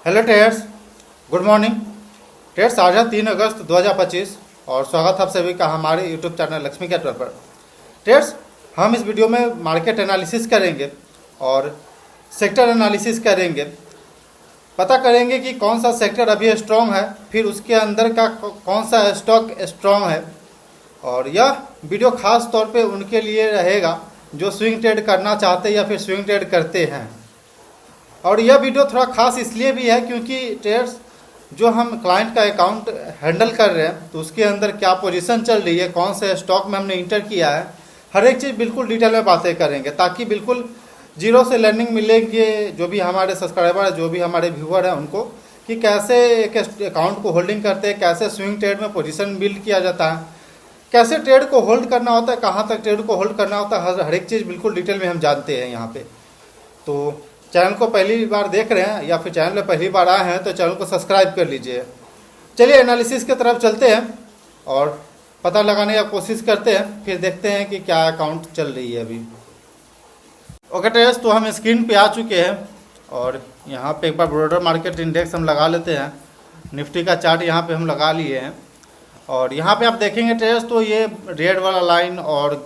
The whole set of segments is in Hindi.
Hello traders, good morning traders. आज है 3 अगस्त 2025 और स्वागत है आप सभी का हमारे यूट्यूब चैनल लक्ष्मी कैपिटल पर। ट्रेडर्स, हम इस वीडियो में मार्केट एनालिसिस करेंगे और सेक्टर एनालिसिस करेंगे। पता करेंगे कि कौन सा सेक्टर अभी स्ट्रॉन्ग है, फिर उसके अंदर का कौन सा स्टॉक स्ट्रॉन्ग है। और यह वीडियो खास तौर पे उनके लिए रहेगा जो स्विंग ट्रेड करना चाहते हैं या फिर स्विंग ट्रेड करते हैं। और यह वीडियो थोड़ा खास इसलिए भी है क्योंकि ट्रेडर्स जो हम क्लाइंट का अकाउंट हैंडल कर रहे हैं तो उसके अंदर क्या पोजीशन चल रही है, कौन से स्टॉक में हमने इंटर किया है, हर एक चीज़ बिल्कुल डिटेल में बातें करेंगे ताकि बिल्कुल जीरो से लर्निंग मिलेंगे जो भी हमारे सब्सक्राइबर है, जो भी हमारे व्यूअर हैं उनको, कि कैसे एक अकाउंट को होल्डिंग करते हैं, कैसे स्विंग ट्रेड में पोजीशन बिल्ड किया जाता है, कैसे ट्रेड को होल्ड करना होता है, कहाँ तक ट्रेड को होल्ड करना होता है, हर एक चीज़ बिल्कुल डिटेल में हम जानते हैं यहाँ पे। तो चैनल को पहली बार देख रहे हैं या फिर चैनल में पहली बार आए हैं तो चैनल को सब्सक्राइब कर लीजिए। चलिए एनालिसिस की तरफ चलते हैं और पता लगाने की कोशिश करते हैं, फिर देखते हैं कि क्या अकाउंट चल रही है अभी। ओके ट्रेडर्स, तो हम स्क्रीन पे आ चुके हैं और यहाँ पे एक बार ब्रॉडर मार्केट इंडेक्स हम लगा लेते हैं। निफ्टी का चार्ट यहाँ पे हम लगा लिए हैं और यहाँ पे आप देखेंगे ट्रेडर्स तो ये रेड वाला लाइन और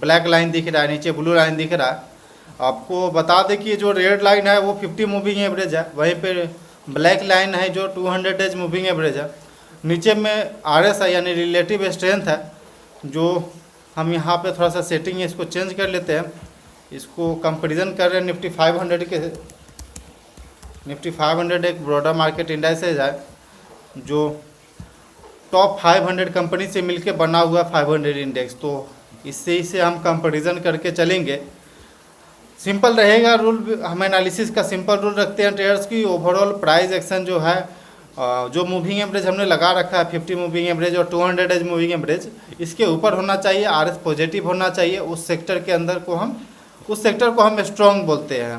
ब्लैक लाइन दिख रहा है, नीचे ब्लू लाइन दिख रहा है। आपको बता दें कि जो रेड लाइन है वो 50 मूविंग एवरेज है, वहीं पे ब्लैक लाइन है जो 200 डेज मूविंग एवरेज है। नीचे में RSI यानी रिलेटिव स्ट्रेंथ है, जो हम यहाँ पे थोड़ा सा सेटिंग है इसको चेंज कर लेते हैं। इसको कंपेरिजन कर रहे हैं निफ्टी 500 के। निफ्टी 500 एक ब्रॉडर मार्केट इंडेक्स है जो टॉप 500 कंपनी से मिलके बना हुआ 500 इंडेक्स, तो इससे हम कंपेरिजन करके चलेंगे। सिंपल रहेगा रूल, हम एनालिसिस का सिंपल रूल रखते हैं ट्रेडर्स की। ओवरऑल प्राइस एक्शन जो है, जो मूविंग एवरेज हमने लगा रखा है 50 मूविंग एवरेज और 200 डेज मूविंग एवरेज, इसके ऊपर होना चाहिए, RS पॉजिटिव होना चाहिए। उस सेक्टर के अंदर को उस सेक्टर को हम स्ट्रॉन्ग बोलते हैं।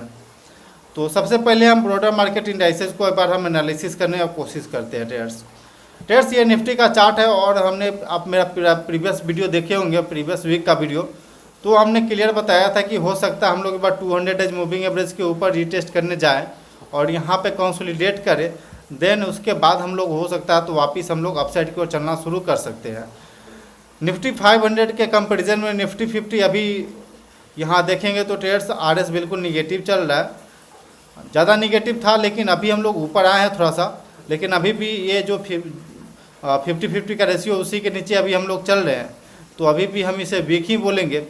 तो सबसे पहले हम ब्रॉडर मार्केट इंडाइसेस को एक बार हम एनालिसिस करने की कोशिश करते हैं ट्रेडर्स। ये निफ्टी का चार्ट है और हमने आप मेरा प्रीवियस वीडियो देखे होंगे, प्रीवियस वीक का वीडियो, तो हमने क्लियर बताया था कि हो सकता है हम लोग एक बार 200 डेज मूविंग एवरेज के ऊपर रीटेस्ट करने जाएं और यहाँ पे कंसोलिडेट करें, देन उसके बाद हम लोग हो सकता है तो वापस हम लोग अपसाइड की ओर चलना शुरू कर सकते हैं। निफ्टी 500 के कंपैरिजन में निफ्टी 50 अभी यहाँ देखेंगे तो ट्रेड्स RS बिल्कुल निगेटिव चल रहा है, ज़्यादा निगेटिव था लेकिन अभी हम लोग ऊपर आए हैं थोड़ा सा, लेकिन अभी भी ये जो 50-50 का रेशियो उसी के नीचे अभी हम लोग चल रहे हैं, तो अभी भी हम इसे वीक ही बोलेंगे।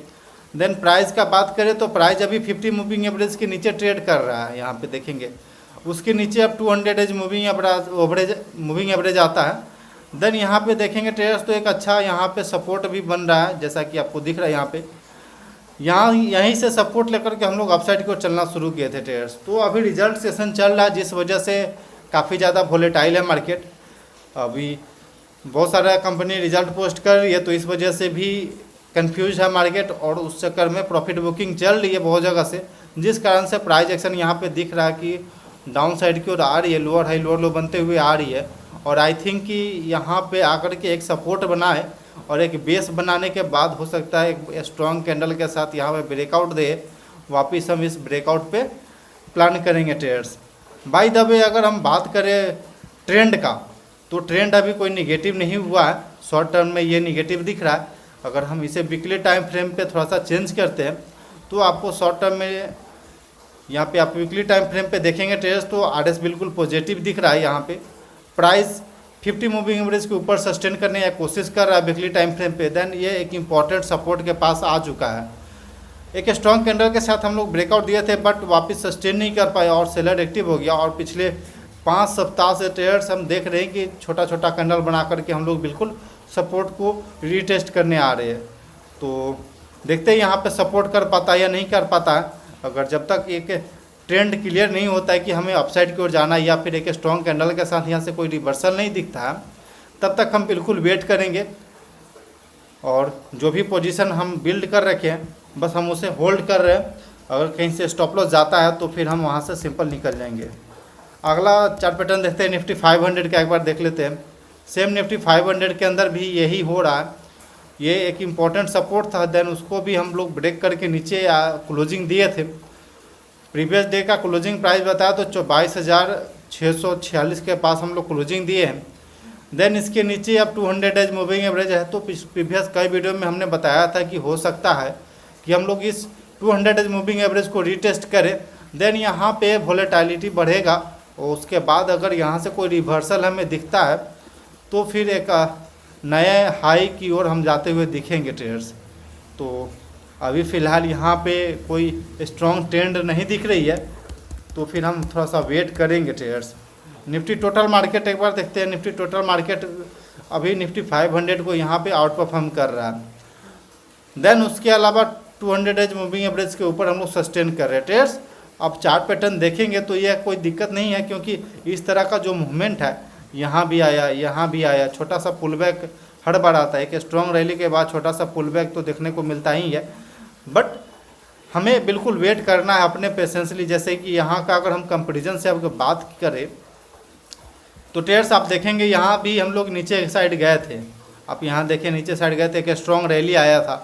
देन प्राइस का बात करें तो प्राइस अभी 50 मूविंग एवरेज के नीचे ट्रेड कर रहा है, यहाँ पे देखेंगे उसके नीचे अब 200 डेज मूविंग एवरेज आता है। देन यहाँ पे देखेंगे ट्रेडर्स तो एक अच्छा यहाँ पे सपोर्ट भी बन रहा है, जैसा कि आपको दिख रहा है यहाँ पे। यहीं से सपोर्ट लेकर के हम लोग अपसाइड की ओर चलना शुरू किए थे ट्रेडर्स। तो अभी रिजल्ट सेशन चल रहा है जिस वजह से काफ़ी ज़्यादा वोलेटाइल है मार्केट। अभी बहुत सारा कंपनी रिजल्ट पोस्ट कर रही है तो इस वजह से भी कंफ्यूज है मार्केट और उस चक्कर में प्रॉफिट बुकिंग चल रही है बहुत जगह से, जिस कारण से प्राइस एक्शन यहाँ पे दिख रहा है कि डाउन साइड की ओर आ रही है, लोअर हाई लोअर लो बनते हुए आ रही है। और आई थिंक कि यहाँ पे आकर के एक सपोर्ट बना है और एक बेस बनाने के बाद हो सकता है एक स्ट्रॉन्ग कैंडल के साथ यहाँ पे ब्रेकआउट दे, वापस हम इस ब्रेकआउट पे प्लान करेंगे ट्रेडर्स। बाय द वे अगर हम बात करें ट्रेंड का तो ट्रेंड अभी कोई निगेटिव नहीं हुआ है, शॉर्ट टर्म में ये निगेटिव दिख रहा है। अगर हम इसे वीकली टाइम फ्रेम पे थोड़ा सा चेंज करते हैं तो आपको शॉर्ट टर्म में यहाँ पे आप वीकली टाइम फ्रेम पे देखेंगे ट्रेडर्स तो RS बिल्कुल पॉजिटिव दिख रहा है। यहाँ पे प्राइस 50 मूविंग एवरेज के ऊपर सस्टेन करने की कोशिश कर रहा है वीकली टाइम फ्रेम पे। देन ये एक इम्पॉर्टेंट सपोर्ट के पास आ चुका है। एक स्ट्रॉन्ग कैंडल के साथ हम लोग ब्रेकआउट दिए थे बट वापस सस्टेन नहीं कर पाए और सेलर एक्टिव हो गया। और पिछले 5 सप्ताह से ट्रेडर्स हम देख रहे हैं कि छोटा छोटा कैंडल बना करके हम लोग बिल्कुल सपोर्ट को रीटेस्ट करने आ रहे हैं। तो देखते हैं यहाँ पे सपोर्ट कर पाता है या नहीं कर पाता है। अगर जब तक एक ट्रेंड क्लियर नहीं होता है कि हमें अपसाइड की ओर जाना है या फिर एक स्ट्रॉन्ग कैंडल के साथ यहाँ से कोई रिवर्सल नहीं दिखता है, तब तक हम बिल्कुल वेट करेंगे और जो भी पोजीशन हम बिल्ड कर रखे हैं बस हम उसे होल्ड कर रहे हैं। अगर कहीं से स्टॉप लॉस जाता है तो फिर हम वहाँ से सिंपल निकल जाएंगे। अगला चार्ट पैटर्न देखते हैं निफ्टी 500 का, एक बार देख लेते हैं। सेम निफ्टी 500 के अंदर भी यही हो रहा है। ये एक इम्पॉर्टेंट सपोर्ट था, देन उसको भी हम लोग ब्रेक करके नीचे क्लोजिंग दिए थे। प्रीवियस डे का क्लोजिंग प्राइस बताया तो 22,000 646 के पास हम लोग क्लोजिंग दिए हैं। देन इसके नीचे अब 200 डेज मूविंग एवरेज है। तो प्रीवियस कई वीडियो में हमने बताया था कि हो सकता है कि हम लोग इस 200 डेज मूविंग एवरेज को रीटेस्ट करें। देन यहाँ पे वोलेटिलिटी बढ़ेगा और उसके बाद अगर यहाँ से कोई रिवर्सल हमें दिखता है तो फिर एक नए हाई की ओर हम जाते हुए दिखेंगे ट्रेडर्स। तो अभी फ़िलहाल यहाँ पे कोई स्ट्रॉन्ग ट्रेंड नहीं दिख रही है, तो फिर हम थोड़ा सा वेट करेंगे ट्रेडर्स। निफ्टी टोटल मार्केट एक बार देखते हैं। निफ्टी टोटल मार्केट अभी निफ्टी 500 को यहाँ पे आउट परफॉर्म कर रहा है। देन उसके अलावा 200 डेज मूविंग एवरेज के ऊपर हम लोग सस्टेन कर रहे हैं ट्रेडर्स। अब चार्ट पैटर्न देखेंगे तो यह कोई दिक्कत नहीं है, क्योंकि इस तरह का जो मूवमेंट है, यहाँ भी आया, यहाँ भी आया, छोटा सा पुल बैक हर बार आता है। एक स्ट्रॉन्ग रैली के बाद छोटा सा पुल बैक तो देखने को मिलता ही है, बट हमें बिल्कुल वेट करना है अपने पेशेंसली। जैसे कि यहाँ का अगर हम कंपेरिजन से अगर बात करें तो ट्रेडर्स आप देखेंगे यहाँ भी हम लोग नीचे साइड गए थे। आप यहाँ देखें नीचे साइड गए थे, एक स्ट्रॉन्ग रैली आया था।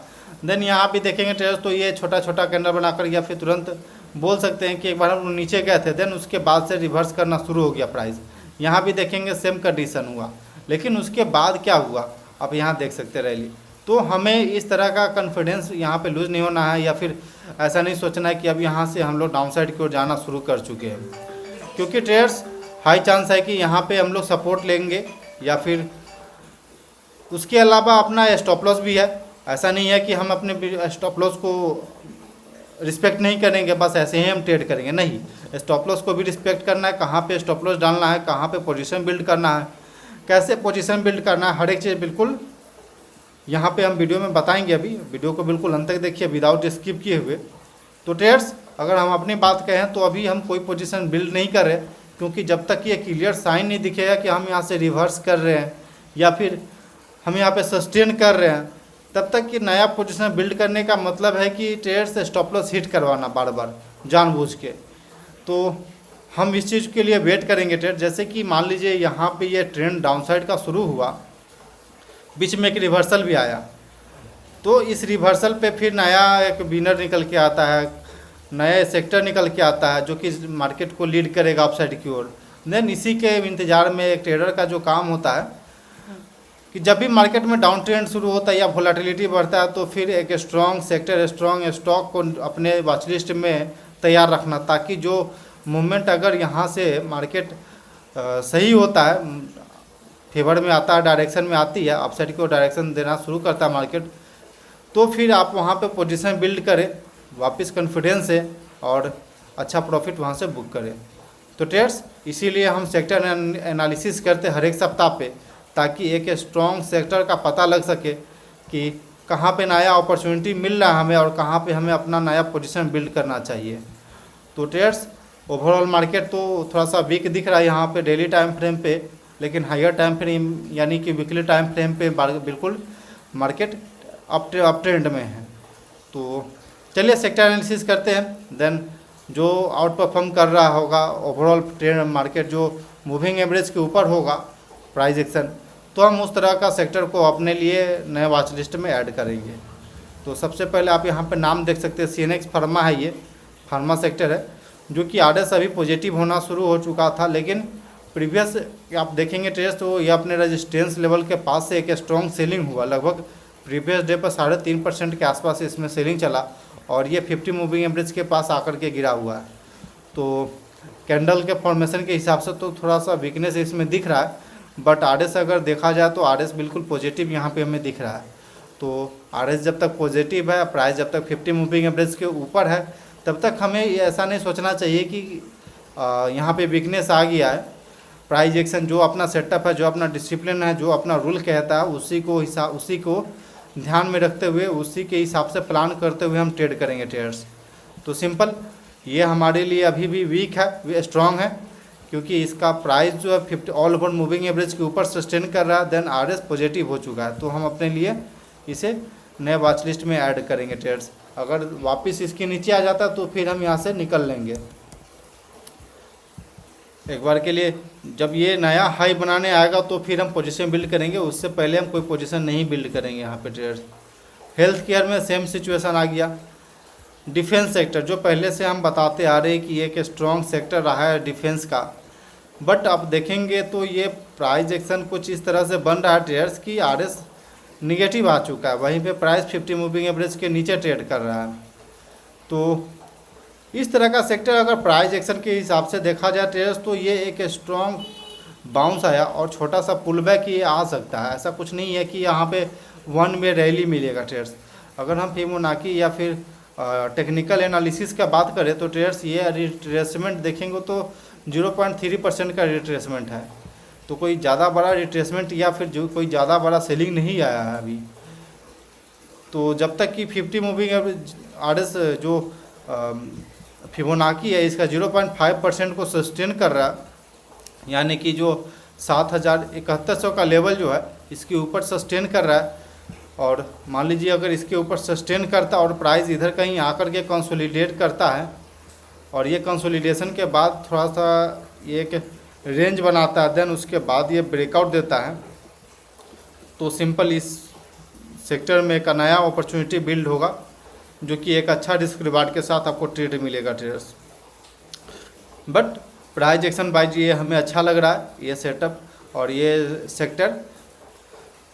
देन यहाँ भी देखेंगे ट्रेडर्स तो ये छोटा छोटा कैंडल बनाकर या फिर तुरंत बोल सकते हैं कि एक बार हम नीचे गए थे, देन उसके बाद से रिवर्स करना शुरू हो गया प्राइस। यहाँ भी देखेंगे सेम कंडीशन हुआ, लेकिन उसके बाद क्या हुआ आप यहाँ देख सकते हैं रैली। तो हमें इस तरह का कॉन्फिडेंस यहाँ पे लूज़ नहीं होना है, या फिर ऐसा नहीं सोचना है कि अब यहाँ से हम लोग डाउन साइड की ओर जाना शुरू कर चुके हैं, क्योंकि ट्रेडर्स हाई चांस है कि यहाँ पे हम लोग सपोर्ट लेंगे या फिर उसके अलावा अपना स्टॉप लॉस भी है। ऐसा नहीं है कि हम अपने स्टॉप लॉस को रिस्पेक्ट नहीं करेंगे, बस ऐसे ही हम ट्रेड करेंगे, नहीं। स्टॉप लॉस को भी रिस्पेक्ट करना है, कहाँ पे स्टॉप लॉस डालना है, कहाँ पे पोजीशन बिल्ड करना है, कैसे पोजीशन बिल्ड करना है, हर एक चीज़ बिल्कुल यहाँ पे हम वीडियो में बताएंगे। अभी वीडियो को बिल्कुल अंत तक देखिए विदाउट स्किप किए हुए। तो ट्रेडर्स अगर हम अपनी बात कहें तो अभी हम कोई पोजीशन बिल्ड नहीं कर रहे, क्योंकि जब तक ये क्लियर साइन नहीं दिखेगा कि हम यहाँ से रिवर्स कर रहे हैं या फिर हम यहाँ पे सस्टेन कर रहे हैं, तब तक कि नया पोजीशन बिल्ड करने का मतलब है कि ट्रेडर्स स्टॉप लॉस हिट करवाना बार बार जानबूझ के। तो हम इस चीज़ के लिए वेट करेंगे ट्रेड। जैसे कि मान लीजिए यहाँ पे ये ट्रेंड डाउनसाइड का शुरू हुआ, बीच में एक रिवर्सल भी आया, तो इस रिवर्सल पे फिर नया एक विनर निकल के आता है, नया सेक्टर निकल के आता है जो कि मार्केट को लीड करेगा अपसाइड की ओर। देन इसी के इंतज़ार में एक ट्रेडर का जो काम होता है कि जब भी मार्केट में डाउन ट्रेंड शुरू होता है या वोलेटिलिटी बढ़ता है, तो फिर एक स्ट्रॉन्ग सेक्टर, स्ट्रॉन्ग स्टॉक को अपने वॉच लिस्ट में तैयार रखना, ताकि जो मूवमेंट अगर यहाँ से मार्केट सही होता है, फेवर में आता है, डायरेक्शन में आती है, अपसाइड को डायरेक्शन देना शुरू करता है मार्केट, तो फिर आप वहाँ पे पोजीशन बिल्ड करें वापस कॉन्फिडेंस से और अच्छा प्रॉफिट वहाँ से बुक करें। तो ट्रेड्स इसीलिए हम सेक्टर एनालिसिस करते हर एक सप्ताह पे, ताकि एक स्ट्रॉन्ग सेक्टर का पता लग सके कि कहाँ पे नया अपॉर्चुनिटी मिल रहा है हमें और कहाँ पे हमें अपना नया पोजीशन बिल्ड करना चाहिए। तो ट्रेड्स ओवरऑल मार्केट तो थोड़ा सा वीक दिख रहा है यहाँ पे डेली टाइम फ्रेम पे, लेकिन हायर टाइम फ्रेम यानी कि वीकली टाइम फ्रेम पे बिल्कुल मार्केट अप ट्रेंड में है। तो चलिए सेक्टर एनालिसिस करते हैं। देन जो आउट परफॉर्म कर रहा होगा ओवरऑल ट्रेंड मार्केट, जो मूविंग एवरेज के ऊपर होगा प्राइस एक्शन, तो हम उस तरह का सेक्टर को अपने लिए नए वॉच लिस्ट में ऐड करेंगे। तो सबसे पहले आप यहाँ पे नाम देख सकते हैं, CNX फार्मा है, ये फार्मा सेक्टर है, जो कि आरएस अभी पॉजिटिव होना शुरू हो चुका था, लेकिन प्रीवियस आप देखेंगे ट्रेस तो ये अपने रेजिस्टेंस लेवल के पास से एक स्ट्रॉन्ग सेलिंग हुआ। लगभग प्रीवियस डे पर 3.5% के आसपास इसमें सेलिंग चला और ये 50 मूविंग एवरेज के पास आकर के गिरा हुआ है। तो कैंडल के फॉर्मेशन के हिसाब से तो थोड़ा सा वीकनेस इसमें दिख रहा है, बट आरएस अगर देखा जाए तो आरएस बिल्कुल पॉजिटिव यहाँ पे हमें दिख रहा है। तो आरएस जब तक पॉजिटिव है, प्राइस जब तक 50 मूविंग एवरेज के ऊपर है, तब तक हमें ऐसा नहीं सोचना चाहिए कि यहाँ पे वीकनेस आ गया है। प्राइस एक्शन जो अपना सेटअप है, जो अपना डिसिप्लिन है, जो अपना रूल कहता है, उसी को ध्यान में रखते हुए, उसी के हिसाब से प्लान करते हुए हम ट्रेड करेंगे ट्रेडर्स। तो सिंपल ये हमारे लिए अभी भी वीक है, वे स्ट्रॉन्ग है, क्योंकि इसका प्राइस जो है 50 ऑल ओवर मूविंग एवरेज के ऊपर सस्टेन कर रहा है। देन आरएस पॉजिटिव हो चुका है, तो हम अपने लिए इसे नए वॉच लिस्ट में ऐड करेंगे ट्रेड्स। अगर वापस इसके नीचे आ जाता तो फिर हम यहाँ से निकल लेंगे एक बार के लिए। जब ये नया हाई बनाने आएगा तो फिर हम पोजीशन बिल्ड करेंगे, उससे पहले हम कोई पोजीशन नहीं बिल्ड करेंगे यहाँ पे ट्रेड्स। हेल्थ केयर में सेम सिचुएशन आ गया। डिफेंस सेक्टर जो पहले से हम बताते आ रहे हैं कि एक स्ट्रॉन्ग सेक्टर रहा है डिफेंस का, बट आप देखेंगे तो ये प्राइस एक्शन कुछ इस तरह से बन रहा है ट्रेडर्स की RS निगेटिव आ चुका है, वहीं पे प्राइस 50 मूविंग एवरेज के नीचे ट्रेड कर रहा है। तो इस तरह का सेक्टर अगर प्राइस एक्शन के हिसाब से देखा जाए ट्रेडर्स, तो ये एक स्ट्रॉन्ग बाउंस आया और छोटा सा पुल बैक ये आ सकता है। ऐसा कुछ नहीं है कि यहाँ पे वन में रैली मिलेगा ट्रेडर्स। अगर हम फिबोनाची या फिर टेक्निकल एनालिसिस का बात करें तो ट्रेडर्स ये रिट्रेसमेंट देखेंगे तो 0.3% का रिट्रेसमेंट है। तो कोई ज़्यादा बड़ा रिट्रेसमेंट या फिर जो कोई ज़्यादा बड़ा सेलिंग नहीं आया है अभी। तो जब तक कि 50 मूविंग एवरेज RS जो फिबोनाची है इसका 0.5% को सस्टेन कर रहा है, यानी कि जो 7,7100 का लेवल जो है इसके ऊपर सस्टेन कर रहा है। और मान लीजिए अगर इसके ऊपर सस्टेन करता और प्राइस इधर कहीं आकर के कंसोलिडेट करता है और ये कंसोलिडेशन के बाद थोड़ा सा ये एक रेंज बनाता है, देन उसके बाद ये ब्रेकआउट देता है, तो सिंपल इस सेक्टर में एक नया अपॉर्चुनिटी बिल्ड होगा, जो कि एक अच्छा रिस्क रिवार्ड के साथ आपको ट्रेड मिलेगा traders. But price action wise ये हमें अच्छा लग रहा है ये सेटअप और ये सेक्टर।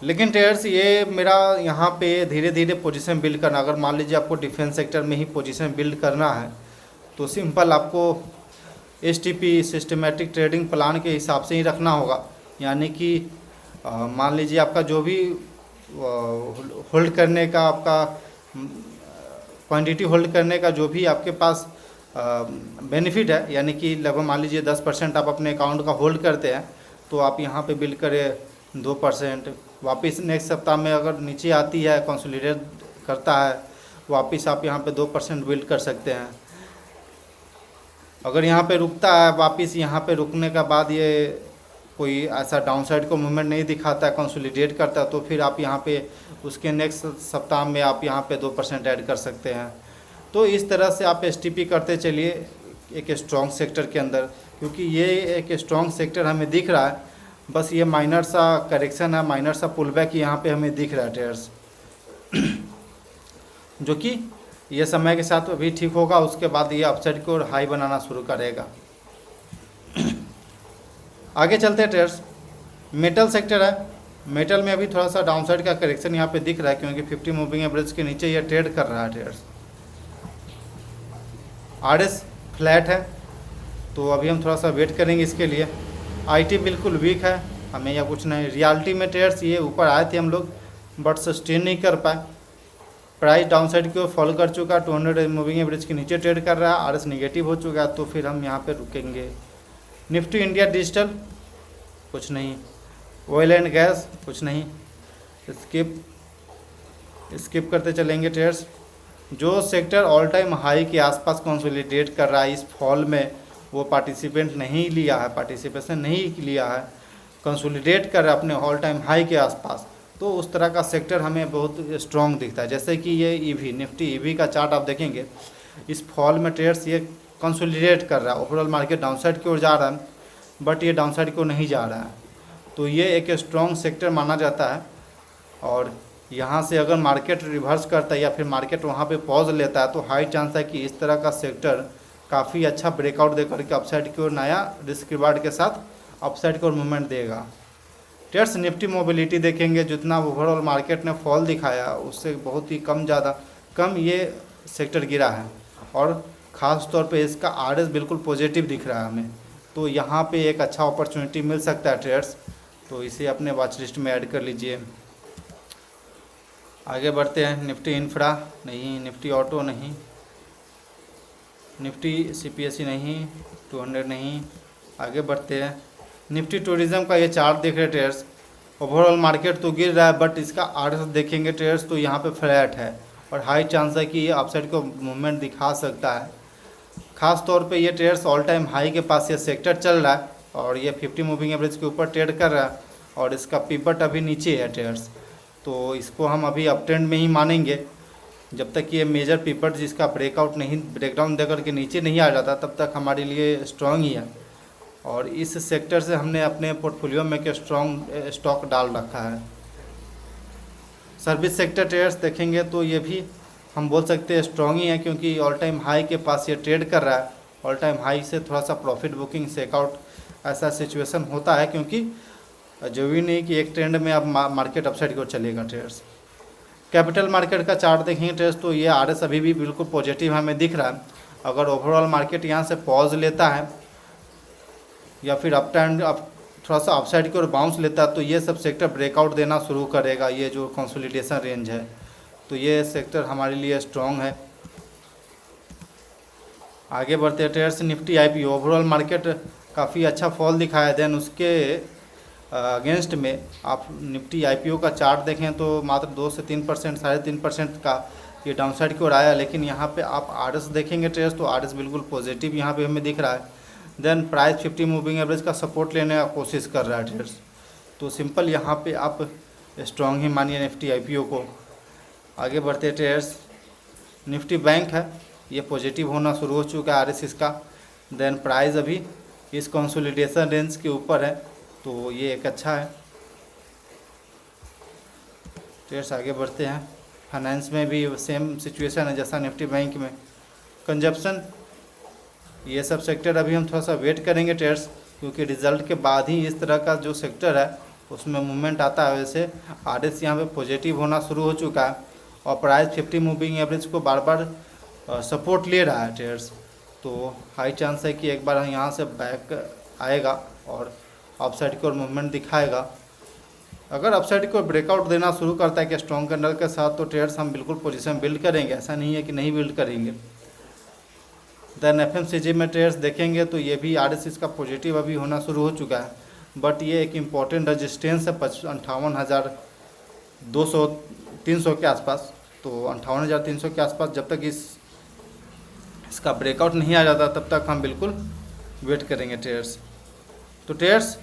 लेकिन ट्रेडर्स ये मेरा यहाँ पे धीरे धीरे पोजीशन बिल्ड करना, अगर मान लीजिए आपको डिफेंस सेक्टर में ही पोजीशन बिल्ड करना है तो सिंपल आपको STP सिस्टमेटिक ट्रेडिंग प्लान के हिसाब से ही रखना होगा। यानी कि मान लीजिए आपका जो भी होल्ड करने का आपका क्वांटिटी होल्ड करने का जो भी आपके पास बेनिफिट है, यानी कि लगभग मान लीजिए 10% आप अपने अकाउंट का होल्ड करते हैं तो आप यहाँ पे बिल्ड करें 2%, वापस नेक्स्ट सप्ताह में अगर नीचे आती है कंसोलिडेट करता है वापस आप यहाँ पे 2% बिल्ड कर सकते हैं। अगर यहाँ पे रुकता है वापस यहाँ पे रुकने का बाद ये कोई ऐसा डाउनसाइड को मूवमेंट नहीं दिखाता है, कंसोलिडेट करता है, तो फिर आप यहाँ पे उसके नेक्स्ट सप्ताह में आप यहाँ पे 2% ऐड कर सकते हैं। तो इस तरह से आप STP करते चलिए एक स्ट्रॉन्ग सेक्टर के अंदर, क्योंकि ये एक स्ट्रॉन्ग सेक्टर हमें दिख रहा है। बस ये माइनर सा करेक्शन है, माइनर सा पुल बैक यहाँ पे हमें दिख रहा है ट्रेडर्स, जो कि ये समय के साथ अभी ठीक होगा, उसके बाद ये अपसाइड की ओर हाई बनाना शुरू करेगा। आगे चलते हैं ट्रेडर्स, मेटल सेक्टर है। मेटल में अभी थोड़ा सा डाउनसाइड का करेक्शन यहाँ पे दिख रहा है, क्योंकि 50 मूविंग एवरेज के नीचे ये ट्रेड कर रहा है ट्रेडर्स। RS फ्लैट है, तो अभी हम थोड़ा सा वेट करेंगे इसके लिए। IT बिल्कुल वीक है, हमें या कुछ नहीं। रियलिटी में ट्रेडर्स ये ऊपर आए थे हम लोग, बट सस्टेन नहीं कर पाए। प्राइस डाउनसाइड की ओर फॉल कर चुका, 200 मूविंग एवरेज के नीचे ट्रेड कर रहा है, RS निगेटिव हो चुका है, तो फिर हम यहाँ पे रुकेंगे। निफ्टी इंडिया डिजिटल कुछ नहीं, ऑयल एंड गैस कुछ नहीं, स्किप करते चलेंगे ट्रेडर्स। जो सेक्टर ऑल टाइम हाई के आसपास कंसोलिडेट कर रहा है इस फॉल में, वो पार्टिसिपेशन नहीं लिया है, कंसोलिडेट कर रहा है अपने ऑल टाइम हाई के आसपास, तो उस तरह का सेक्टर हमें बहुत स्ट्रॉन्ग दिखता है। जैसे कि ये निफ्टी EV का चार्ट आप देखेंगे, इस फॉल में ट्रेडर्स ये कंसोलिडेट कर रहा है, ओवरऑल मार्केट डाउनसाइड की ओर जा रहा है, बट ये डाउनसाइड को नहीं जा रहा है, तो ये एक स्ट्रॉन्ग सेक्टर माना जाता है। और यहाँ से अगर मार्केट रिवर्स करता है या फिर मार्केट वहाँ पे पॉज लेता है, तो हाई चांस है कि इस तरह का सेक्टर काफ़ी अच्छा ब्रेकआउट दे करके अपसाइड की ओर नया रिस्क रिवार्ड के साथ अपसाइड की ओर मूवमेंट देगा। ट्रेड्स निफ्टी मोबिलिटी देखेंगे, जितना ओवरऑल मार्केट ने फॉल दिखाया उससे बहुत ही कम ये सेक्टर गिरा है, और ख़ास तौर पे इसका RS बिल्कुल पॉजिटिव दिख रहा है हमें, तो यहाँ पे एक अच्छा अपॉर्चुनिटी मिल सकता है ट्रेड्स, तो इसे अपने वॉच लिस्ट में ऐड कर लीजिए। आगे बढ़ते हैं, निफ्टी इंफ्रा नहीं, निफ्टी ऑटो नहीं, निफ्टी CPSE नहीं, 200 नहीं। आगे बढ़ते हैं, निफ्टी टूरिज़्म का ये चार्ट देख रहे ट्रेडर्स, ओवरऑल मार्केट तो गिर रहा है, बट इसका RS देखेंगे ट्रेडर्स तो यहाँ पे फ्लैट है, और हाई चांस है कि ये अपसाइड को मूवमेंट दिखा सकता है। खास तौर पे ये ट्रेडर्स ऑल टाइम हाई के पास ये सेक्टर चल रहा है, और ये 50 मूविंग एवरेज के ऊपर ट्रेड कर रहा है, और इसका पिवट अभी नीचे है ट्रेडर्स, तो इसको हम अभी अप ट्रेंड में ही मानेंगे। जब तक ये मेजर पिवट जिसका ब्रेकडाउन देकर के नीचे नहीं आ जाता, तब तक हमारे लिए स्ट्रॉन्ग ही है, और इस सेक्टर से हमने अपने पोर्टफोलियो में के स्ट्रॉन्ग स्टॉक डाल रखा है। सर्विस सेक्टर ट्रेडर्स देखेंगे तो ये भी हम बोल सकते हैं स्ट्रॉन्ग ही है, क्योंकि ऑल टाइम हाई के पास ये ट्रेड कर रहा है, ऑल टाइम हाई से थोड़ा सा प्रॉफिट बुकिंग सेकआउट ऐसा सिचुएशन होता है, क्योंकि जरूरी नहीं कि एक ट्रेंड में अब मार्केट अपसाइड की ओर चलेगा ट्रेडर्स। कैपिटल मार्केट का चार्ट देखेंगे ट्रेडर्स तो ये आरएस अभी भी बिल्कुल पॉजिटिव हमें दिख रहा है। अगर ओवरऑल मार्केट यहाँ से पॉज लेता है या फिर अप ट्रेंड थोड़ा सा अपसाइड की ओर बाउंस लेता है तो ये सब सेक्टर ब्रेकआउट देना शुरू करेगा। ये जो कंसोलिडेशन रेंज है तो ये सेक्टर हमारे लिए स्ट्रॉन्ग है। आगे बढ़ते हैं traders. Nifty IPO overall market काफ़ी अच्छा फॉल दिखाया, देन उसके अगेंस्ट में आप निफ्टी आईपीओ का चार्ट देखें तो मात्र 2 से 3%, 3.5% का ये डाउनसाइड की ओर आया। लेकिन यहाँ पे आप आरएस देखेंगे ट्रेडर्स तो आरएस बिल्कुल पॉजिटिव यहाँ पे हमें दिख रहा है। देन प्राइस 50 मूविंग एवरेज का सपोर्ट लेने का कोशिश कर रहा है ट्रेडर्स। तो सिंपल यहाँ पे आप स्ट्रॉन्ग ही मानिए निफ्टी आईपीओ को। आगे बढ़ते ट्रेडर्स। निफ्टी बैंक है, ये पॉजिटिव होना शुरू हो चुका है आरएस इसका। देन प्राइस अभी इस कंसोलिडेशन रेंज के ऊपर है तो ये एक अच्छा है ट्रेडर्स। आगे बढ़ते हैं। फाइनेंस में भी सेम सिचुएशन है जैसा निफ्टी बैंक में। कंजप्शन ये सब सेक्टर अभी हम थोड़ा सा वेट करेंगे ट्रेडर्स, क्योंकि रिजल्ट के बाद ही इस तरह का जो सेक्टर है उसमें मूवमेंट आता है। वैसे आरएस यहाँ पे पॉजिटिव होना शुरू हो चुका है और प्राइस 50 मूविंग एवरेज को बार बार सपोर्ट ले रहा है ट्रेडर्स। तो हाई चांस है कि एक बार यहाँ से बैक आएगा और अपसाइड की ओर मूवमेंट दिखाएगा। अगर अपसाइड को ब्रेकआउट देना शुरू करता है कि स्ट्रॉन्ग कैंडल के साथ तो ट्रेडर्स हम बिल्कुल पोजीशन बिल्ड करेंगे, ऐसा नहीं है कि नहीं बिल्ड करेंगे। देन एफएमसीजी में ट्रेडर्स देखेंगे तो ये भी आरएस इसका पॉजिटिव अभी होना शुरू हो चुका है, बट ये एक इम्पॉर्टेंट रजिस्टेंस है 58,200-300 के आसपास। तो 58,300 के आसपास जब तक इसका ब्रेकआउट नहीं आ जाता तब तक हम बिल्कुल वेट करेंगे ट्रेडर्स। तो ट्रेडर्स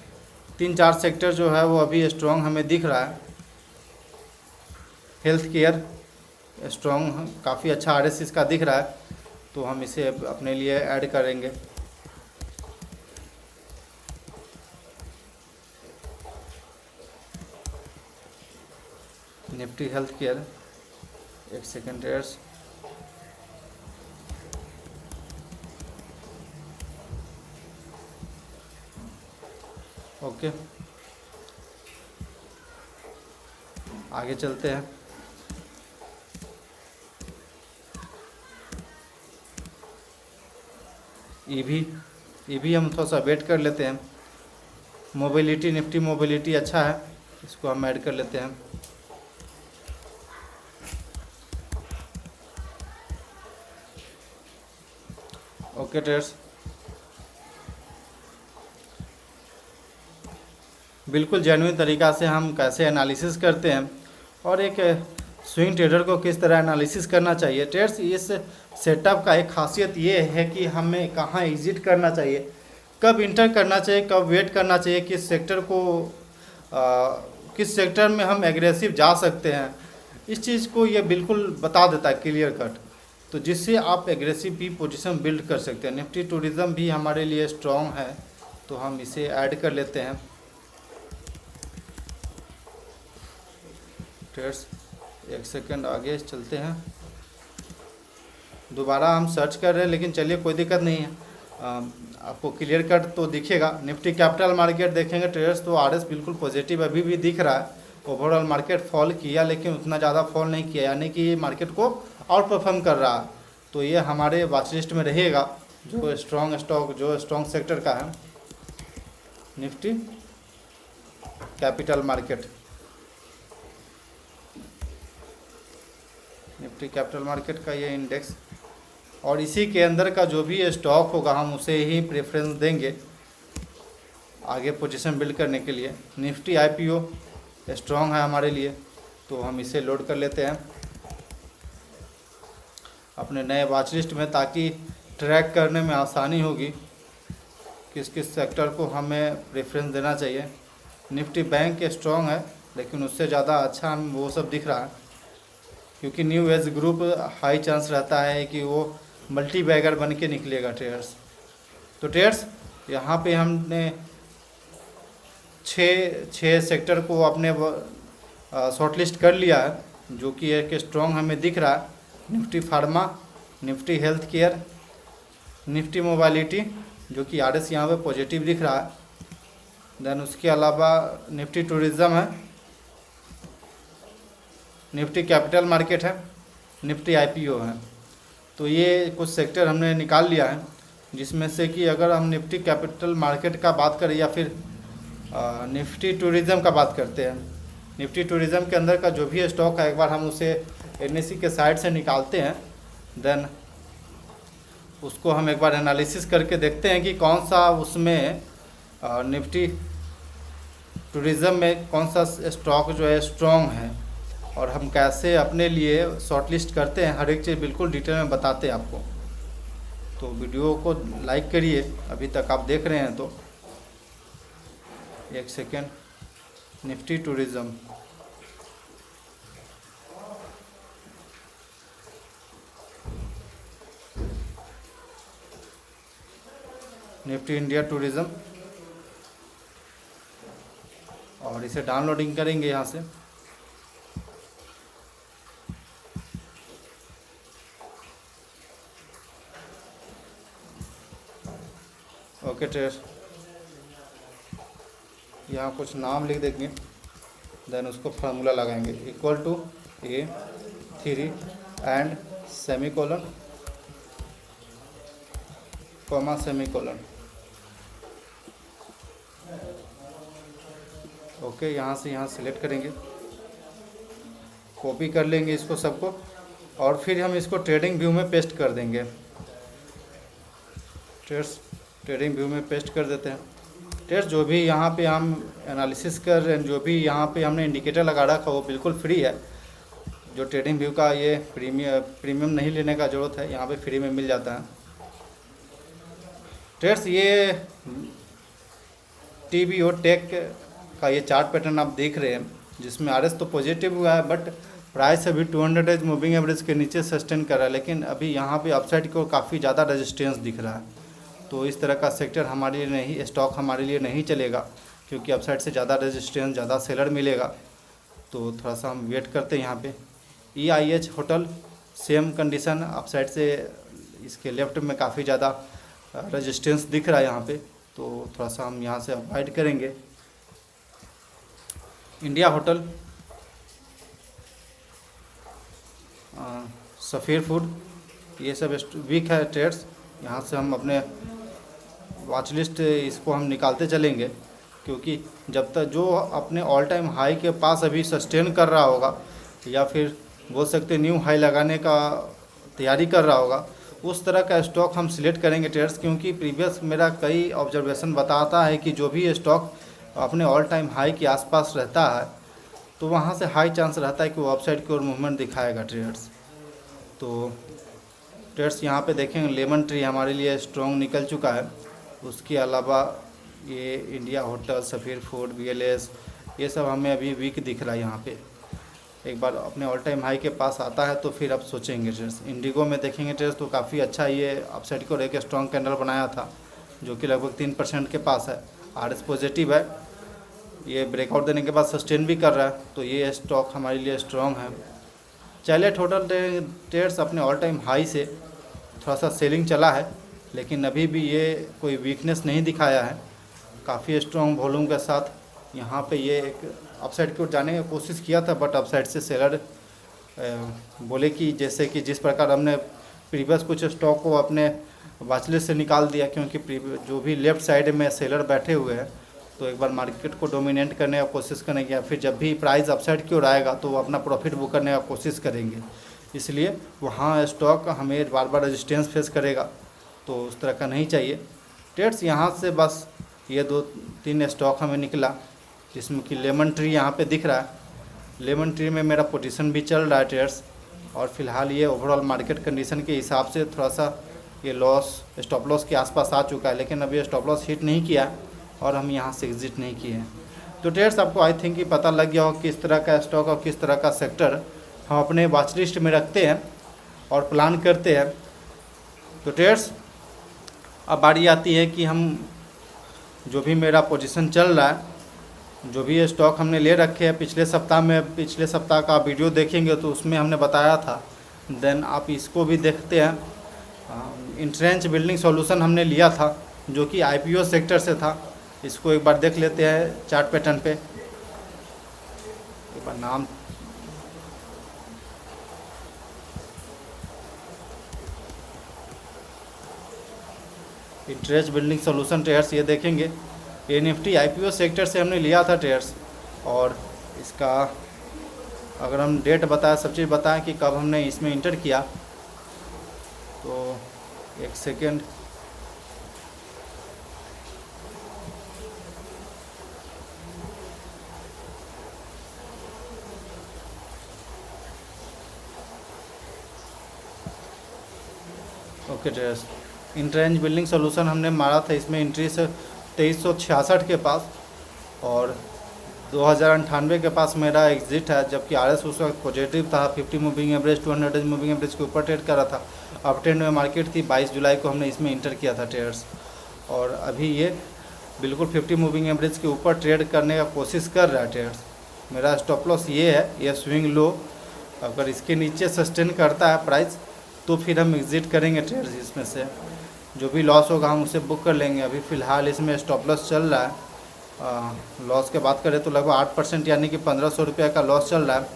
3-4 सेक्टर जो है वो अभी स्ट्रॉन्ग हमें दिख रहा है। हेल्थ केयर स्ट्रॉन्ग काफ़ी अच्छा आरएस इसका दिख रहा है तो हम इसे अपने लिए ऐड करेंगे। निफ्टी हेल्थ केयर, एक सेकेंड ट्रेडर्स। ओके आगे चलते हैं। ईवी हम थोड़ा सा वेट कर लेते हैं। मोबिलिटी, निफ्टी मोबिलिटी अच्छा है, इसको हम ऐड कर लेते हैं। ओके ट्रेडर्स, बिल्कुल जेन्युइन तरीक़ा से हम कैसे एनालिसिस करते हैं और एक स्विंग ट्रेडर को किस तरह एनालिसिस करना चाहिए। ट्रेडर्स इस सेटअप का एक खासियत ये है कि हमें कहाँ एग्जिट करना चाहिए, कब इंटर करना चाहिए, कब वेट करना चाहिए, किस सेक्टर को किस सेक्टर में हम एग्रेसिव जा सकते हैं, इस चीज़ को ये बिल्कुल बता देता है क्लियर कट। तो जिससे आप एग्रेसिव भी पोजीशन बिल्ड कर सकते हैं। निफ्टी टूरिज़्म भी हमारे लिए स्ट्रॉन्ग है तो हम इसे ऐड कर लेते हैं। ट्रेडर्स एक सेकंड आगे चलते हैं। दोबारा हम सर्च कर रहे हैं लेकिन चलिए कोई दिक्कत नहीं है, आपको क्लियर कट तो दिखेगा। निफ्टी कैपिटल मार्केट देखेंगे ट्रेडर्स तो आरएस बिल्कुल पॉजिटिव अभी भी दिख रहा है। ओवरऑल मार्केट फॉल किया लेकिन उतना ज़्यादा फॉल नहीं किया, यानी कि मार्केट को आउट परफॉर्म कर रहा है। तो ये हमारे वॉच लिस्ट में रहेगा जो स्ट्रॉन्ग स्टॉक, जो स्ट्रॉन्ग सेक्टर का है Nifty capital market. Nifty capital market का ये इंडेक्स और इसी के अंदर का जो भी स्टॉक होगा हम उसे ही प्रेफरेंस देंगे आगे पोजीशन बिल्ड करने के लिए। निफ्टी आईपीओ स्ट्रॉन्ग है हमारे लिए तो हम इसे लोड कर लेते हैं अपने नए वॉच लिस्ट में, ताकि ट्रैक करने में आसानी होगी किस किस सेक्टर को हमें प्रेफरेंस देना चाहिए। निफ्टी बैंक स्ट्रॉन्ग है लेकिन उससे ज़्यादा अच्छा हम वो सब दिख रहा है, क्योंकि new age group high chance रहता है कि वो मल्टी बैगर बन के निकलेगा ट्रेडर्स। तो ट्रेडर्स यहाँ पे हमने छः सेक्टर को अपने शॉर्टलिस्ट कर लिया है जो कि एक स्ट्रॉन्ग हमें दिख रहा है। Nifty pharma, Nifty health care, Nifty mobility जो कि RS यहाँ पे पॉजिटिव दिख रहा है। देन उसके अलावा निफ्टी टूरिज़्म है, निफ्टी कैपिटल मार्केट है, निफ्टी IPO है। तो ये कुछ सेक्टर हमने निकाल लिया है, जिसमें से कि अगर हम निफ्टी कैपिटल मार्केट का बात करें या फिर निफ्टी टूरिज़्म का बात करते हैं, निफ्टी टूरिज़्म के अंदर का जो भी स्टॉक है एक बार हम उसे NSE के साइट से निकालते हैं। देन उसको हम एक बार एनालिसिस करके देखते हैं कि कौन सा उसमें निफ्टी टूरिज़्म में कौन सा स्टॉक जो है स्ट्रॉन्ग है, और हम कैसे अपने लिए शॉर्टलिस्ट करते हैं, हर एक चीज़ बिल्कुल डिटेल में बताते हैं आपको। तो वीडियो को लाइक करिए, अभी तक आप देख रहे हैं तो। एक second, Nifty tourism, Nifty India tourism, और इसे डाउनलोडिंग करेंगे यहाँ से। ओके ट्रेस, यहाँ कुछ नाम लिख देंगे, देन उसको फार्मूला लगाएंगे equal to A3 and semicolon comma semicolon. Okay, यहाँ से यहाँ सिलेक्ट करेंगे, कॉपी कर लेंगे इसको सबको, और फिर हम इसको ट्रेडिंग व्यू में पेस्ट कर देंगे। ट्रेडिंग व्यू में पेस्ट कर देते हैं। जो भी यहाँ पे हम एनालिसिस कर रहे हैं, जो भी यहाँ पे हमने इंडिकेटर लगा रखा वो बिल्कुल फ्री है। जो ट्रेडिंग व्यू का ये प्रीमियम नहीं लेने का ज़रूरत है, यहाँ पे फ्री में मिल जाता है। ये TBO टेक का ये चार्ट पैटर्न आप देख रहे हैं, जिसमें RS तो पॉजिटिव हुआ है, बट प्राइस अभी 200 डेज मूविंग एवरेज के नीचे सस्टेन कर रहा है, लेकिन अभी यहाँ पे अपसाइड को काफ़ी ज़्यादा रेजिस्टेंस दिख रहा है। तो इस तरह का सेक्टर हमारे लिए नहीं, स्टॉक हमारे लिए नहीं चलेगा, क्योंकि अपसाइड से ज़्यादा रेजिस्टेंस, ज़्यादा सेलर मिलेगा। तो थोड़ा सा हम वेट करते हैं। यहाँ पे EIH hotel same condition, upside से इसके लेफ्ट में काफ़ी ज़्यादा रेजिस्टेंस दिख रहा है यहाँ पे, तो थोड़ा सा हम यहाँ से अवॉइड करेंगे। इंडिया होटल, सफ़ीर फूड, ये सब वीक है ट्रेड्स। यहाँ से हम अपने वॉच लिस्ट इसको हम निकालते चलेंगे, क्योंकि जब तक जो अपने ऑल टाइम हाई के पास अभी सस्टेन कर रहा होगा, या फिर बोल सकते न्यू हाई लगाने का तैयारी कर रहा होगा, उस तरह का स्टॉक हम सिलेक्ट करेंगे ट्रेड्स। क्योंकि प्रीवियस मेरा कई ऑब्जर्वेशन बताता है कि जो भी स्टॉक अपने ऑल टाइम हाई के आसपास रहता है, तो वहाँ से हाई चांस रहता है कि वो अपसाइड की ओर मूवमेंट दिखाएगा ट्रेड्स। तो ट्रेड्स यहाँ पे देखेंगे, लेमन ट्री हमारे लिए स्ट्रॉन्ग निकल चुका है। उसके अलावा ये इंडिया होटल, सफ़ीर फूड, VLS, ये सब हमें अभी वीक दिख रहा है। यहाँ पे एक बार अपने ऑल टाइम हाई के पास आता है तो फिर आप सोचेंगे ट्रेड्स। इंडिगो में देखेंगे ट्रेड्स तो काफ़ी अच्छा ये अपसाइड को एक स्ट्रॉन्ग कैंडल बनाया था, जो कि लगभग 3% के पास है। RS पॉजिटिव है, ये ब्रेकआउट देने के बाद सस्टेन भी कर रहा है, तो ये स्टॉक हमारे लिए स्ट्रॉन्ग है। चलिए, टोटल ट्रेड्स अपने ऑल टाइम हाई से थोड़ा सा सेलिंग चला है, लेकिन अभी भी ये कोई वीकनेस नहीं दिखाया है। काफ़ी स्ट्रॉन्ग वॉल्यूम के साथ यहाँ पे ये एक अपसाइड की ओर जाने की कोशिश किया था, बट अपसाइड से सेलर बोले कि जैसे कि जिस प्रकार हमने प्रीवियस कुछ स्टॉक को अपने वॉचलिस्ट से निकाल दिया, क्योंकि जो भी लेफ़्ट साइड में सेलर बैठे हुए हैं, तो एक बार मार्केट को डोमिनेट करने का कोशिश करेंगे, या फिर जब भी प्राइस अपसाइड की ओर आएगा तो वो अपना प्रॉफिट बुक करने का कोशिश करेंगे। इसलिए वहाँ स्टॉक हमें बार बार रेजिस्टेंस फेस करेगा, तो उस तरह का नहीं चाहिए। ट्रेड्स यहाँ से बस ये 2-3 स्टॉक हमें निकला, जिसमें कि लेमन ट्री यहाँ पे दिख रहा है। लेमन ट्री में मेरा पोजीशन भी चल रहा है ट्रेड्स, और फिलहाल ये ओवरऑल मार्केट कंडीशन के हिसाब से थोड़ा सा ये स्टॉप लॉस के आसपास आ चुका है, लेकिन अभी स्टॉप लॉस हिट नहीं किया और हम यहाँ से एग्जिट नहीं किए हैं। तो ट्रेड्स आपको आई थिंक कि पता लग गया हो किस तरह का स्टॉक और किस तरह का सेक्टर हम अपने वॉच लिस्ट में रखते हैं और प्लान करते हैं। तो ट्रेड्स अब बारी आती है कि हम जो भी मेरा पोजीशन चल रहा है, जो भी स्टॉक हमने ले रखे हैं पिछले सप्ताह का वीडियो देखेंगे तो उसमें हमने बताया था। देन आप इसको भी देखते हैं, इंट्रेंच बिल्डिंग सॉल्यूशन हमने लिया था जो कि आईपीओ सेक्टर से था। इसको एक बार देख लेते हैं चार्ट पैटर्न पे। एक बार नाम इंट्रेंच बिल्डिंग सॉल्यूशन ट्रेडर्स, ये देखेंगे ये निफ्टी आईपीओ सेक्टर से हमने लिया था ट्रेडर्स। और इसका अगर हम डेट बताएं, सब चीज़ बताएं कि कब हमने इसमें इंटर किया, तो एक second. Okay traders, entrench building solution हमने मारा था, इसमें एंट्री से 2366 के पास और 2098 के पास मेरा एग्जिट है, जबकि आरएस उस वक्त पॉजिटिव था। 50 मूविंग एवरेज 200 मूविंग एवरेज के ऊपर ट्रेड कर रहा था। अप ट्रेंड में मार्केट थी। 22 जुलाई को हमने इसमें इंटर किया था ट्रेडर्स, और अभी ये बिल्कुल 50 मूविंग एवरेज के ऊपर ट्रेड करने का कोशिश कर रहा है ट्रेडर्स। मेरा स्टॉप लॉस ये है, ये स्विंग लो, अगर इसके नीचे सस्टेन करता है प्राइस तो फिर हम एग्जिट करेंगे ट्रेडर्स। इसमें से जो भी लॉस होगा हम उसे बुक कर लेंगे। अभी फ़िलहाल इसमें स्टॉप लॉस चल रहा है, लॉस के बात करें तो लगभग 8% यानी कि 1500 रुपये का लॉस चल रहा है।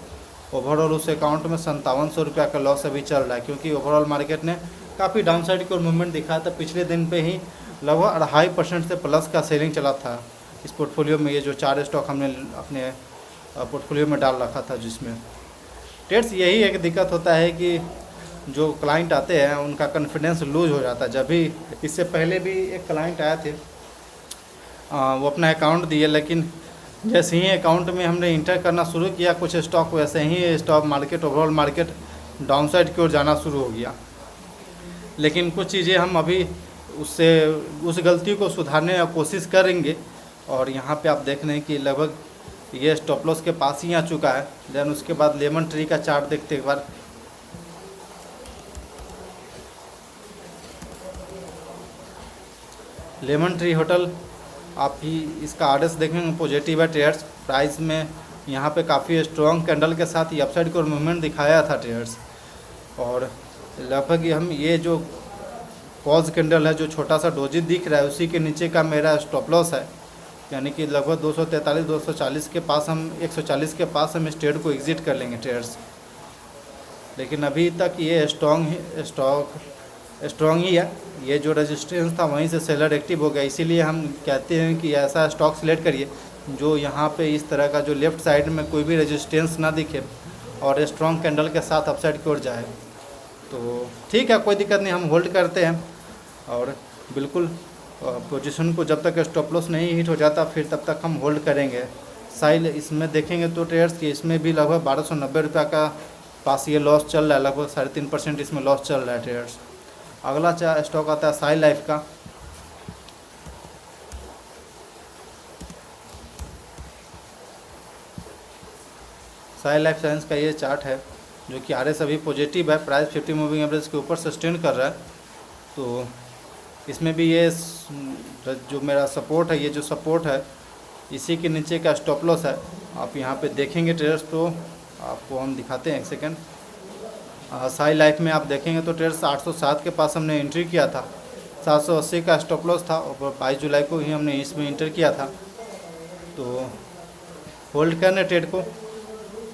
ओवरऑल उस अकाउंट में 5700 रुपये का लॉस अभी चल रहा है, क्योंकि ओवरऑल मार्केट ने काफ़ी डाउनसाइड की ओर मूवमेंट दिखाया था। पिछले दिन पे ही लगभग 2.5% से प्लस का सेलिंग चला था इस पोर्टफोलियो में। ये जो 4 स्टॉक हमने अपने पोर्टफोलियो में डाल रखा था, जिसमें ट्रेड्स यही एक दिक्कत होता है कि जो क्लाइंट आते हैं उनका कॉन्फिडेंस लूज हो जाता है। जब भी इससे पहले भी एक क्लाइंट आया थे, वो अपना अकाउंट दिए, लेकिन जैसे ही अकाउंट में हमने इंटर करना शुरू किया कुछ स्टॉक, वैसे ही stock market overall market downside की ओर जाना शुरू हो गया। लेकिन कुछ चीज़ें हम अभी उस गलती को सुधारने की कोशिश करेंगे। और यहाँ पे आप देख रहे हैं कि लगभग ये स्टॉप लॉस के पास ही आ चुका है। देन उसके बाद लेमन ट्री का चार्ट देखते एक बार। लेमन ट्री होटल, आप ही इसका आरएस देखेंगे पॉजिटिव है ट्रेडर्स। प्राइस में यहाँ पे काफ़ी स्ट्रॉन्ग कैंडल के साथ ये अपसाइड को मूवमेंट दिखाया था ट्रेडर्स। और लगभग हम ये जो पॉज कैंडल है, जो छोटा सा डोजी दिख रहा है, उसी के नीचे का मेरा स्टॉप लॉस है, यानी कि लगभग 243-240 के पास हम 140 के पास हम इस ट्रेड को एग्जिट कर लेंगे ट्रेडर्स। लेकिन अभी तक ये स्ट्रॉन्ग ही है। ये जो रेजिस्टेंस था वहीं से सेलर एक्टिव हो गया, इसीलिए हम कहते हैं कि ऐसा स्टॉक सिलेक्ट करिए जो यहाँ पे इस तरह का जो लेफ़्ट साइड में कोई भी रेजिस्टेंस ना दिखे और स्ट्रॉन्ग कैंडल के साथ अपसाइड की ओर जाए। तो ठीक है, कोई दिक्कत नहीं, हम होल्ड करते हैं। और बिल्कुल पोजीशन को जब तक स्टॉप लॉस नहीं हिट हो जाता फिर तब तक हम होल्ड करेंगे। साइल इसमें देखेंगे तो ट्रेडर्स की इसमें भी लगभग 1290 रुपये का पास ये लॉस चल रहा है, लगभग 3.5% इसमें लॉस चल रहा है ट्रेडर्स। अगला स्टॉक आता है साई लाइफ का। साई लाइफ साइंस का ये चार्ट है जो कि आरएस अभी पॉजिटिव है, प्राइस 50 मूविंग एवरेज के ऊपर सस्टेन कर रहा है। तो इसमें भी ये जो मेरा सपोर्ट है, ये जो सपोर्ट है इसी के नीचे का स्टॉप लॉस है। आप यहाँ पे देखेंगे ट्रेडर्स, तो आपको हम दिखाते हैं एक सेकेंड। साई लाइफ में आप देखेंगे तो ट्रेडर्स 807 के पास हमने एंट्री किया था, 780 का स्टॉप लॉस था और 22 जुलाई को ही हमने इसमें इंटर किया था। तो होल्ड करने ट्रेड को।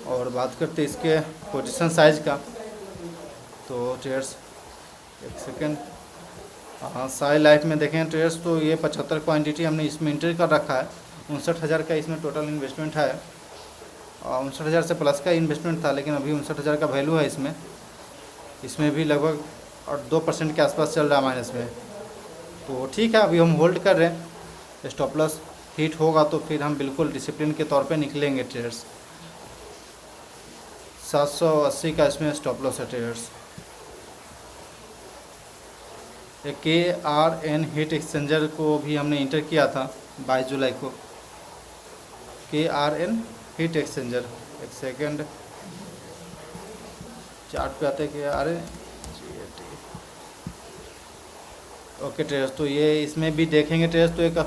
और बात करते इसके पोजीशन साइज का, तो ट्रेडर्स एक सेकेंड। साई लाइफ में देखें ट्रेडर्स, तो ये 75 क्वांटिटी हमने इसमें इंटर कर रखा है। 59,000 का इसमें टोटल इन्वेस्टमेंट है। 59,000 से प्लस का इन्वेस्टमेंट था, लेकिन अभी 59,000 का वैल्यू है इसमें भी लगभग और 2% के आसपास चल रहा है माइनस में। तो ठीक है, अभी हम होल्ड कर रहे हैं। स्टॉप लॉस हिट होगा तो फिर हम बिल्कुल डिसिप्लिन के तौर पे निकलेंगे ट्रेडर्स। 780 का इसमें स्टॉप लॉस है ट्रेडर्स। KRN हीट एक्सचेंजर को भी हमने इंटर किया था 22 जुलाई को। KRN हीट एक्सचेंजर, एक सेकेंड, चार्ट पे आते KRN। ओके ट्रेडर्स, तो ये इसमें भी देखेंगे ट्रेडर्स, तो एक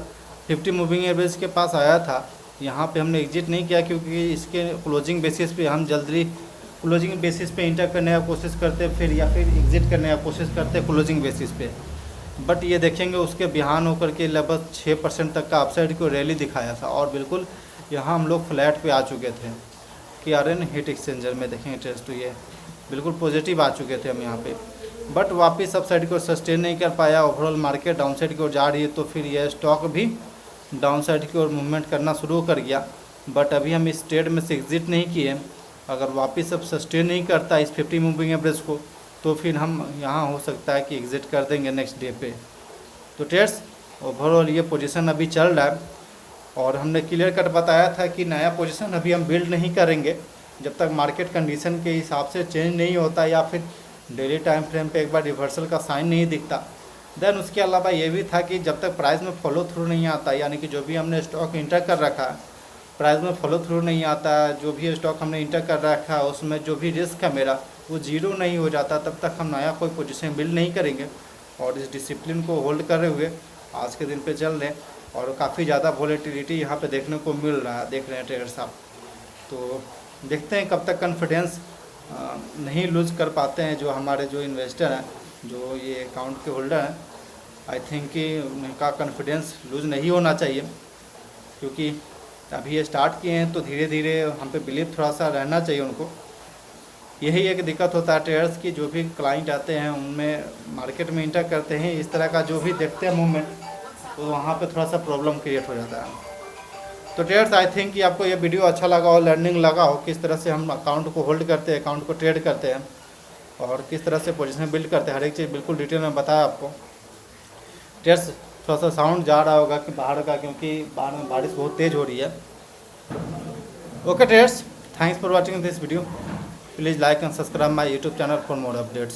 50 मूविंग एवरेज के पास आया था। यहाँ पे हमने एग्जिट नहीं किया क्योंकि इसके क्लोजिंग बेसिस पे हम जल्दी क्लोजिंग बेसिस पे इंटर करने का कोशिश करते फिर या फिर एग्जिट करने का कोशिश करते क्लोजिंग बेसिस पे। बट ये देखेंगे उसके बिहान होकर के लगभग 6% तक का अपसाइड को रैली दिखाया था और बिल्कुल यहाँ हम लोग फ्लैट पे आ चुके थे कि आरएन हीट एक्सचेंजर में देखेंगे ट्रेड्स तो ये बिल्कुल पॉजिटिव आ चुके थे हम यहाँ पे। बट वापस अपसाइड को सस्टेन नहीं कर पाया, ओवरऑल मार्केट डाउन साइड की ओर जा रही है तो फिर यह स्टॉक भी डाउन साइड की ओर मूवमेंट करना शुरू कर गया। बट अभी हम इस ट्रेड में से एग्जिट नहीं किए। अगर वापस अब सस्टेन नहीं करता इस 50 मूविंग एवरेज को तो फिर हम यहाँ हो सकता है कि एग्ज़िट कर देंगे नेक्स्ट डे पे। तो ट्रेड्स ओवरऑल ये पोजीशन अभी चल रहा है और हमने क्लियर कट बताया था कि नया पोजीशन अभी हम बिल्ड नहीं करेंगे जब तक मार्केट कंडीशन के हिसाब से चेंज नहीं होता या फिर डेली टाइम फ्रेम पे एक बार रिवर्सल का साइन नहीं दिखता। देन उसके अलावा ये भी था कि जब तक प्राइस में फॉलो थ्रू नहीं आता, यानी कि जो भी हमने स्टॉक इंटर कर रखा है प्राइस में फॉलो थ्रू नहीं आता, जो भी स्टॉक हमने इंटर कर रखा है उसमें जो भी रिस्क है मेरा वो जीरो नहीं हो जाता, तब तक हम नया कोई पोजीशन बिल्ड नहीं करेंगे। और इस डिसिप्लिन को होल्ड करे हुए आज के दिन पे चल रहे और काफ़ी ज़्यादा वॉलेटिलिटी यहाँ पे देखने को मिल रहा है, देख रहे हैं ट्रेडर साहब। तो देखते हैं कब तक कॉन्फिडेंस नहीं लूज़ कर पाते हैं जो हमारे जो इन्वेस्टर हैं, जो ये अकाउंट के होल्डर हैं। आई थिंक कि उनका कॉन्फिडेंस लूज़ नहीं होना चाहिए क्योंकि अभी ये स्टार्ट किए हैं तो धीरे धीरे हम पे बिलीव थोड़ा सा रहना चाहिए उनको। यही एक दिक्कत होता है ट्रेडर्स की, जो भी क्लाइंट आते हैं उनमें मार्केट में इंटर करते हैं इस तरह का जो भी देखते हैं मूवमेंट तो वहाँ पे थोड़ा सा प्रॉब्लम क्रिएट हो जाता है। तो ट्रेडर्स आई थिंक कि आपको ये वीडियो अच्छा लगा हो, लर्निंग लगा हो किस तरह से हम अकाउंट को होल्ड करते हैं, अकाउंट को ट्रेड करते हैं और किस तरह से पोजीशन बिल्ड करते हैं, हर एक चीज़ बिल्कुल डिटेल में बताया आपको। ट्रेडर्स थोड़ा सा साउंड जा रहा होगा कि बाहर का, क्योंकि बाहर में बारिश बहुत तेज़ हो रही है। Okay traders, thanks for watching this video. Please like and subscribe my YouTube channel for more updates.